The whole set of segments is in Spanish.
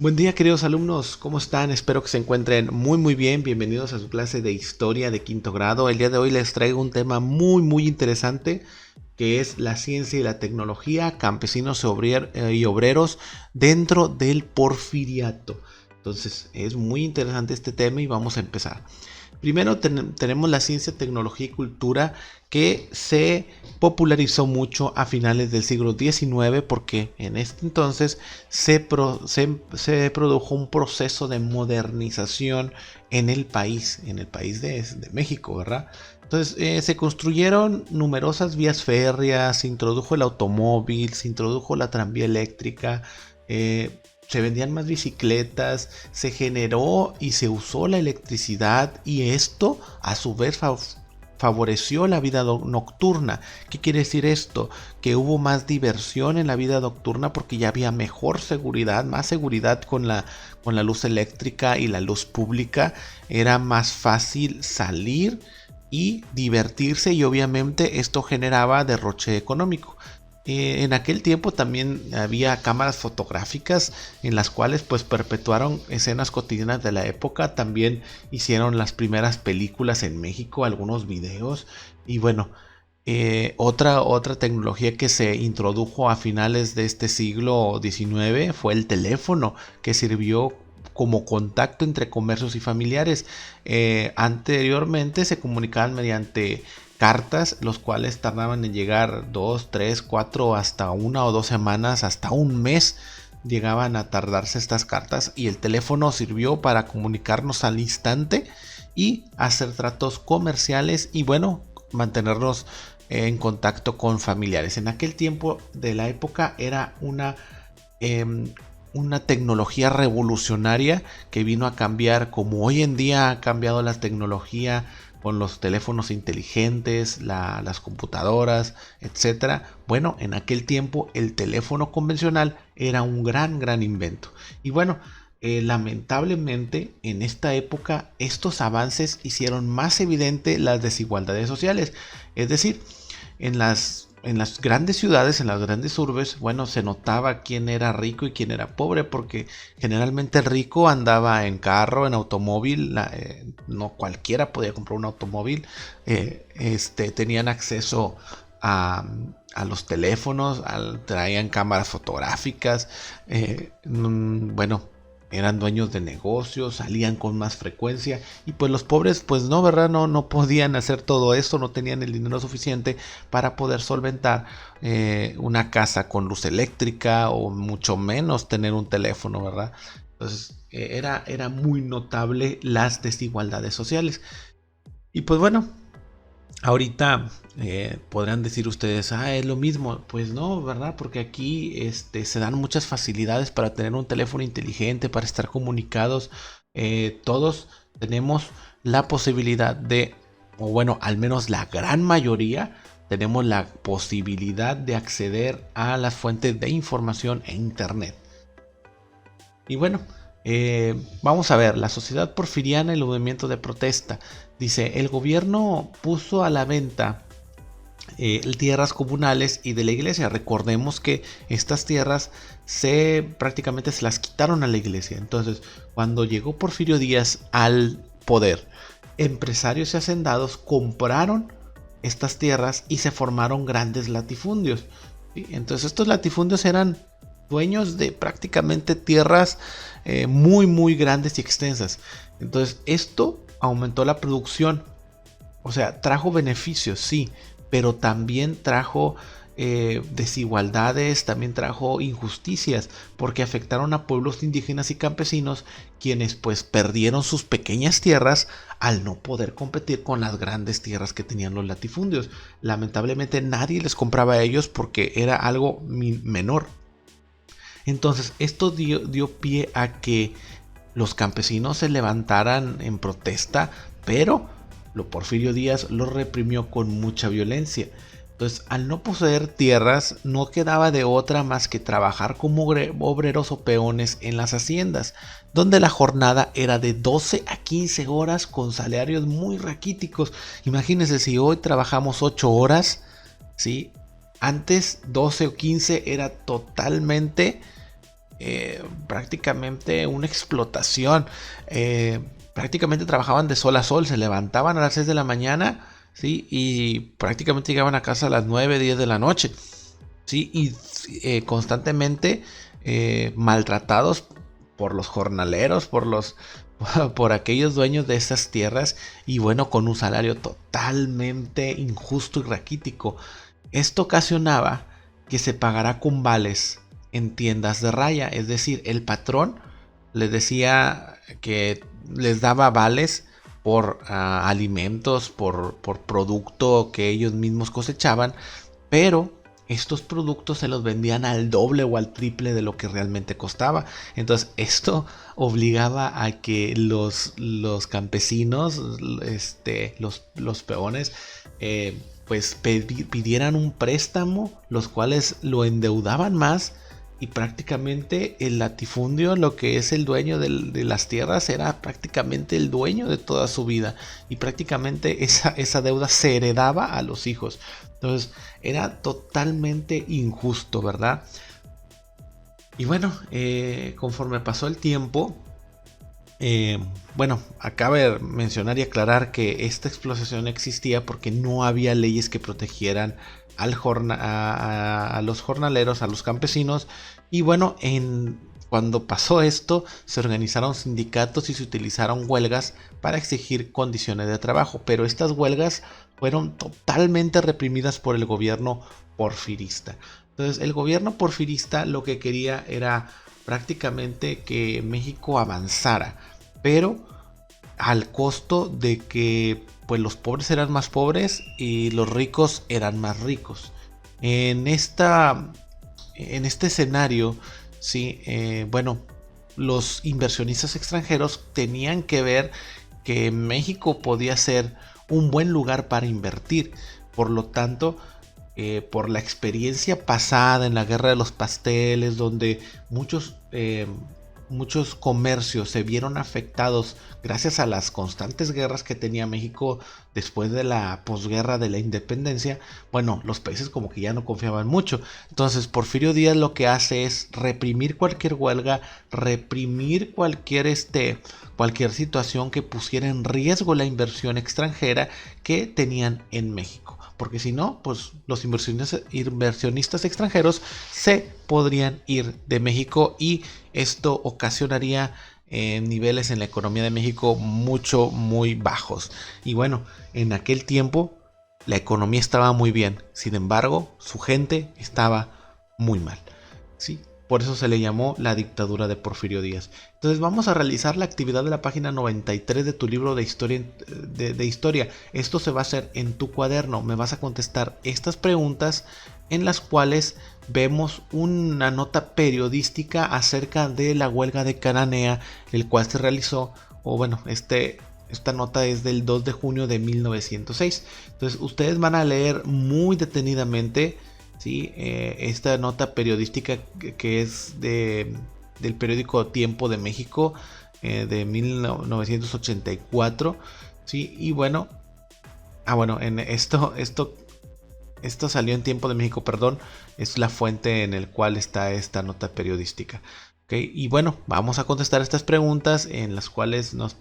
Buen día, queridos alumnos, ¿cómo están? Espero que se encuentren muy bien. Bienvenidos a su clase de historia de quinto grado. El día de hoy les traigo un tema muy interesante, que es la ciencia y la tecnología, campesinos y obreros dentro del porfiriato. Entonces es muy interesante este tema y vamos a empezar. Primero tenemos la ciencia, tecnología y cultura, que se popularizó mucho a finales del siglo XIX, porque en este entonces se produjo un proceso de modernización en el país de México, ¿verdad? Entonces se construyeron numerosas vías férreas, se introdujo el automóvil, se introdujo la tranvía eléctrica, se vendían más bicicletas, se generó y se usó la electricidad, y esto a su vez favoreció la vida nocturna. ¿Qué quiere decir esto? Que hubo más diversión en la vida nocturna porque ya había mejor seguridad, más seguridad con la luz eléctrica y la luz pública. Era más fácil salir y divertirse, y obviamente esto generaba derroche económico. En aquel tiempo también había cámaras fotográficas en las cuales pues perpetuaron escenas cotidianas de la época. También hicieron las primeras películas en México, algunos videos. Y bueno, otra tecnología que se introdujo a finales de este siglo XIX fue el teléfono, que sirvió como contacto entre comercios y familiares. Anteriormente se comunicaban mediante cartas, los cuales tardaban en llegar 2, 3, 4, hasta 1 o 2 semanas, hasta un mes llegaban a tardarse estas cartas, y el teléfono sirvió para comunicarnos al instante y hacer tratos comerciales y bueno, mantenernos en contacto con familiares. En aquel tiempo de la época era una tecnología revolucionaria que vino a cambiar como hoy en día ha cambiado la tecnología con los teléfonos inteligentes, las computadoras, etcétera. Bueno, en aquel tiempo el teléfono convencional era un gran invento. Y bueno, lamentablemente en esta época estos avances hicieron más evidente las desigualdades sociales. Es decir, en las grandes ciudades, en las grandes urbes, bueno, se notaba quién era rico y quién era pobre, porque generalmente el rico andaba en carro, en automóvil. No cualquiera podía comprar un automóvil. Tenían acceso a los teléfonos, traían cámaras fotográficas. Bueno, eran dueños de negocios, salían con más frecuencia, y pues los pobres pues no, ¿verdad? No podían hacer todo esto, no tenían el dinero suficiente para poder solventar una casa con luz eléctrica, o mucho menos tener un teléfono, ¿verdad? Entonces era muy notable las desigualdades sociales. Y pues bueno, ahorita podrán decir ustedes, es lo mismo. Pues no, ¿verdad? Porque aquí se dan muchas facilidades para tener un teléfono inteligente, para estar comunicados. Todos tenemos la posibilidad o bueno, al menos la gran mayoría, tenemos la posibilidad de acceder a las fuentes de información en Internet. Y bueno, vamos a ver, la sociedad porfiriana y el movimiento de protesta. Dice, el gobierno puso a la venta tierras comunales y de la iglesia. Recordemos que estas tierras prácticamente se las quitaron a la iglesia. Entonces, cuando llegó Porfirio Díaz al poder, empresarios y hacendados compraron estas tierras y se formaron grandes latifundios, ¿sí? Entonces estos latifundios eran dueños de prácticamente tierras muy grandes y extensas. Entonces esto aumentó la producción, o sea, trajo beneficios, sí, pero también trajo desigualdades, también trajo injusticias, porque afectaron a pueblos indígenas y campesinos, quienes pues perdieron sus pequeñas tierras al no poder competir con las grandes tierras que tenían los latifundios. Lamentablemente nadie les compraba a ellos porque era algo menor. Entonces esto dio pie a que los campesinos se levantaran en protesta, pero Porfirio Díaz lo reprimió con mucha violencia. Entonces, al no poseer tierras, no quedaba de otra más que trabajar como obreros o peones en las haciendas, donde la jornada era de 12 a 15 horas con salarios muy raquíticos. Imagínense, si hoy trabajamos 8 horas, ¿sí? Antes 12 o 15 era totalmente prácticamente una explotación. Prácticamente trabajaban de sol a sol, se levantaban a las 6 de la mañana, ¿sí? Y prácticamente llegaban a casa a las 9, 10 de la noche, ¿sí? Y constantemente maltratados por los jornaleros, por aquellos dueños de esas tierras, y bueno, con un salario totalmente injusto y raquítico. Esto ocasionaba que se pagara con vales en tiendas de raya, es decir, el patrón les decía que les daba vales por alimentos, por producto que ellos mismos cosechaban, pero estos productos se los vendían al doble o al triple de lo que realmente costaba. Entonces esto obligaba a que los campesinos, los peones, pues pidieran un préstamo, los cuales lo endeudaban más, y prácticamente el latifundio, lo que es el dueño de las tierras, era prácticamente el dueño de toda su vida, y prácticamente esa deuda se heredaba a los hijos. Entonces era totalmente injusto, ¿verdad? Y bueno, conforme pasó el tiempo, bueno, acabe mencionar y aclarar que esta explotación existía porque no había leyes que protegieran a los jornaleros, a los campesinos. Y bueno, cuando pasó esto, se organizaron sindicatos y se utilizaron huelgas para exigir condiciones de trabajo, pero estas huelgas fueron totalmente reprimidas por el gobierno porfirista. Entonces, el gobierno porfirista lo que quería era prácticamente que México avanzara, pero al costo de que pues los pobres eran más pobres y los ricos eran más ricos. En este escenario, sí, bueno, los inversionistas extranjeros tenían que ver que México podía ser un buen lugar para invertir. Por lo tanto, por la experiencia pasada en la Guerra de los Pasteles, donde muchos comercios se vieron afectados gracias a las constantes guerras que tenía México después de la posguerra de la independencia, bueno, los países como que ya no confiaban mucho. Entonces Porfirio Díaz lo que hace es reprimir cualquier huelga, reprimir cualquier situación que pusiera en riesgo la inversión extranjera que tenían en México. Porque si no, pues los inversionistas extranjeros se podrían ir de México, y esto ocasionaría niveles en la economía de México muy bajos. Y bueno, en aquel tiempo la economía estaba muy bien, sin embargo, su gente estaba muy mal, ¿sí? Por eso se le llamó la dictadura de Porfirio Díaz. Entonces vamos a realizar la actividad de la página 93 de tu libro de historia. Esto se va a hacer en tu cuaderno. Me vas a contestar estas preguntas, en las cuales vemos una nota periodística acerca de la huelga de Cananea, el cual se realizó, o bueno, esta nota es del 2 de junio de 1906. Entonces ustedes van a leer muy detenidamente, ¿sí? Esta nota periodística que es del periódico Tiempo de México, de 1984, ¿sí? Y bueno, en esto salió en Tiempo de México, perdón, es la fuente en el cual está esta nota periodística. ¿Okay? Y bueno, vamos a contestar estas preguntas, en las cuales nos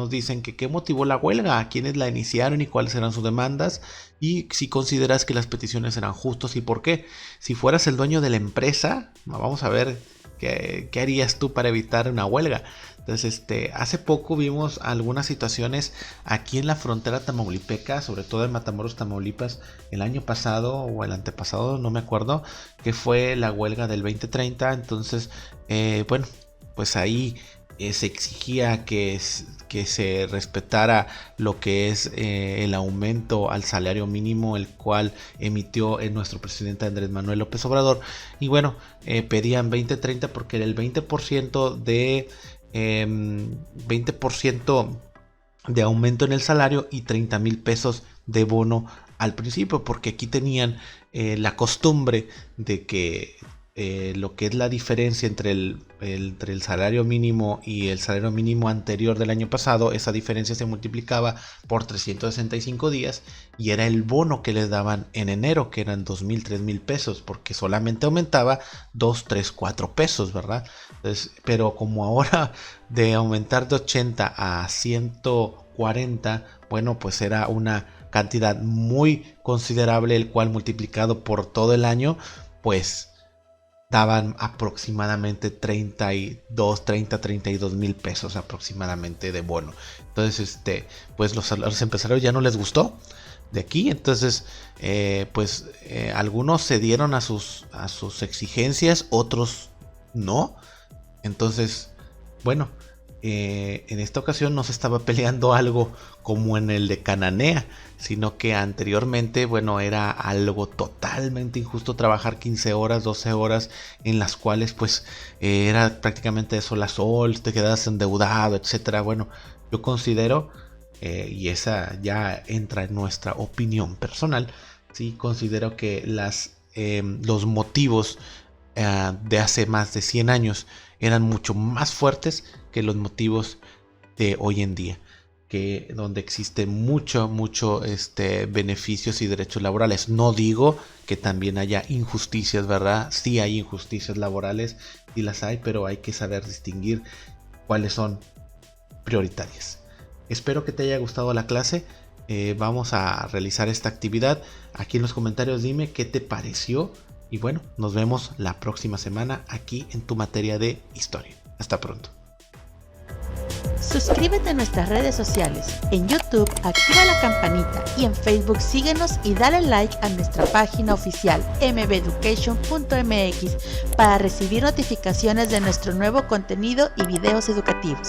dicen que qué motivó la huelga, a quiénes la iniciaron y cuáles eran sus demandas, y si consideras que las peticiones eran justas y por qué. Si fueras el dueño de la empresa, vamos a ver qué harías tú para evitar una huelga. Entonces, hace poco vimos algunas situaciones aquí en la frontera tamaulipeca, sobre todo en Matamoros, Tamaulipas, el año pasado o el antepasado, no me acuerdo, que fue la huelga del 2030. Entonces, bueno, pues ahí se exigía que se respetara lo que es el aumento al salario mínimo, el cual emitió nuestro presidente Andrés Manuel López Obrador. Y bueno, pedían 20-30 porque era el 20% de aumento en el salario y 30,000 pesos de bono al principio, porque aquí tenían la costumbre de que lo que es la diferencia entre el salario mínimo y el salario mínimo anterior del año pasado, esa diferencia se multiplicaba por 365 días y era el bono que les daban en enero, que eran 2,000, 3,000 pesos, porque solamente aumentaba 2, 3, 4 pesos, ¿verdad? Entonces, pero como ahora de aumentar de 80 a 140, bueno, pues era una cantidad muy considerable, el cual multiplicado por todo el año, pues daban aproximadamente 32 mil pesos aproximadamente de bono. Entonces, pues los empresarios ya no les gustó de aquí. Entonces, algunos cedieron a sus exigencias, otros no. Entonces, bueno, en esta ocasión no se estaba peleando algo como en el de Cananea, sino que anteriormente, bueno, era algo totalmente injusto trabajar 15 horas, 12 horas, en las cuales pues era prácticamente de sol a sol, te quedas endeudado, etcétera. Bueno, yo considero, y esa ya entra en nuestra opinión personal, sí, considero que los motivos de hace más de 100 años eran mucho más fuertes que los motivos de hoy en día, que donde existe mucho beneficios y derechos laborales. No digo que también haya injusticias, ¿verdad? Sí hay injusticias laborales, sí las hay, pero hay que saber distinguir cuáles son prioritarias. Espero que te haya gustado la clase. Vamos a realizar esta actividad. Aquí en los comentarios dime qué te pareció. Y bueno, nos vemos la próxima semana aquí en tu materia de historia. Hasta pronto. Suscríbete a nuestras redes sociales. En YouTube activa la campanita y en Facebook síguenos y dale like a nuestra página oficial mbeducation.mx para recibir notificaciones de nuestro nuevo contenido y videos educativos.